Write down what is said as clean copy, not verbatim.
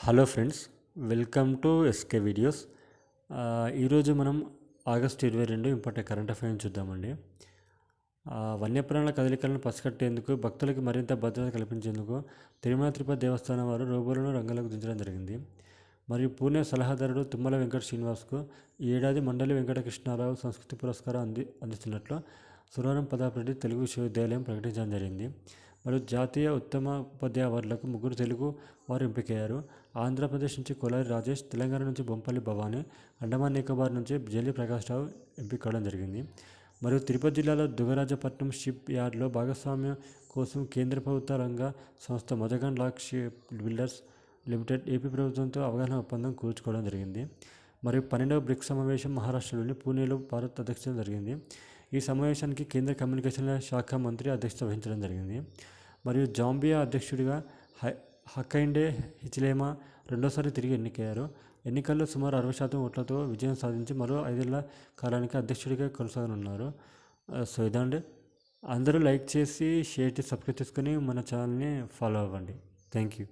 Hello friends, welcome to SK videos. ఈరోజు మనం August 22 important current affairs చూద్దామండి. వన్యప్రాణుల కదలికలను పసిగట్టేందుకు భక్తులకి మరింత భద్రత కల్పించేందుకు తిరుమల తిరుపతి దేవస్థానం వారు రోబోలను రంగంలోకి దించడం జరిగింది. మరియు పూణే సలహాదారుడు తుమ్మల వెంకట శ్రీనివాస్కు ఈ ఏడాది మండలి వెంకటకృష్ణారావు సంస్కృతి పురస్కారం అందిస్తున్నట్లు సురవరం ప్రతాప్ రెడ్డి తెలుగు విశ్వవిద్యాలయం ప్రకటించడం జరిగింది. మరియు జాతీయ ఉత్తమ ఉపాధ్యాయ అవార్డులకు 3 తెలుగు వారు ఎంపికయ్యారు. ఆంధ్రప్రదేశ్ నుంచి కొలారి రాజేష్, తెలంగాణ నుంచి బొంపల్లి భవానీ, అండమాన్ నికోబార్ నుంచి జల్లి ప్రకాష్ రావు ఎంపిక కావడం జరిగింది. మరియు తిరుపతి జిల్లాలో దుగరాజపట్నం షిప్ యార్డ్లో భాగస్వామ్యం కోసం కేంద్ర ప్రభుత్వ రంగ సంస్థ Mazagon dock ship builders limited AP ప్రభుత్వంతో అవగాహన ఒప్పందం కూర్చుకోవడం జరిగింది. మరియు 12వ బ్రిక్స్ సమావేశం మహారాష్ట్రలోని పూణేలో భారత్ అధ్యక్షత జరిగింది. ఈ సమావేశానికి కేంద్ర కమ్యూనికేషన్ల శాఖ మంత్రి అధ్యక్షత వహించడం జరిగింది. మరియు జాంబియా అధ్యక్షుడిగా హకైండే హిచిలేమా రెండోసారి తిరిగి ఎన్నికయ్యారు. ఎన్నికల్లో సుమారు 60% ఓట్లతో విజయం సాధించి మరో 5 ఏళ్ల కాలానికి అధ్యక్షుడిగా కొనసాగనున్నారు. సో ఇదండి, అందరూ లైక్ చేసి షేర్ చేసి సబ్స్క్రైబ్ చేసుకొని మన ఛానల్ని ఫాలో అవ్వండి. Thank you.